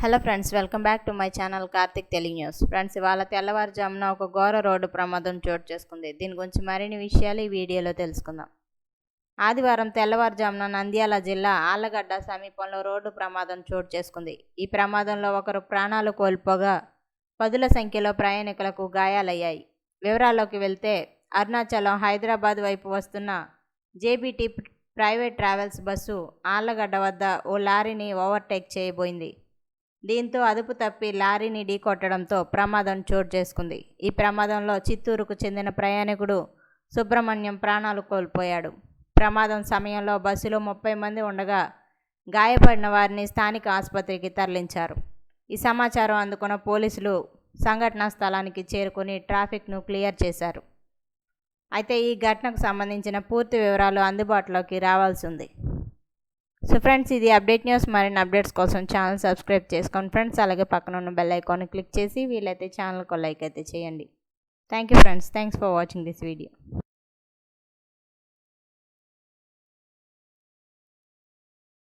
Hello friends, welcome back to my channel Karthik Telugu news. Friends, ఇవాళ తెల్లవారుజామున ఒక ఘోర రోడ్డు ప్రమాదం చోటు చేసుకుంది. దీని గురించి మరిన్ని విషయాలు ఈ వీడియోలో తెలుసుకుందాం. ఆదివారం తెల్లవారుజామున నంద్యాల జిల్లా ఆళ్లగడ్డ సమీపంలో రోడ్డు ప్రమాదం చోటు చేసుకుంది. ఈ ప్రమాదంలో ఒకరు ప్రాణాలు కోల్పోగా పదుల సంఖ్యలో ప్రయాణికులకు గాయాలయ్యాయి. వివరాల్లోకి వెళ్తే, అరుణాచలం హైదరాబాద్ వైపు వస్తున్న JBT private travels bus Allagadda వద్ద ఓ లారీని ఓవర్టేక్ చేయబోయింది. దీంతో అదుపు తప్పి లారీని ఢీకొట్టడంతో ప్రమాదం చోటు చేసుకుంది. ఈ ప్రమాదంలో చిత్తూరుకు చెందిన ప్రయాణికుడు సుబ్రహ్మణ్యం ప్రాణాలు కోల్పోయాడు. ప్రమాదం సమయంలో బస్సులో 30 మంది ఉండగా గాయపడిన వారిని స్థానిక ఆసుపత్రికి తరలించారు. ఈ సమాచారం అందుకున్న పోలీసులు సంఘటనా స్థలానికి చేరుకుని ట్రాఫిక్ను క్లియర్ చేశారు. అయితే ఈ ఘటనకు సంబంధించిన పూర్తి వివరాలు అందుబాటులోకి రావాల్సి ఉంది. సో ఫ్రెండ్స్, ఇది అప్డేట్ న్యూస్. మరిన్ని అప్డేట్స్ కోసం ఛానల్ సబ్స్క్రైబ్ చేసుకోండి ఫ్రెండ్స్. అలాగే పక్కన ఉన్న బెల్ ఐకాన్ క్లిక్ చేసి వీలైతే ఛానల్కి లైక్ అయితే చేయండి. Thank you friends. Thanks for watching this video.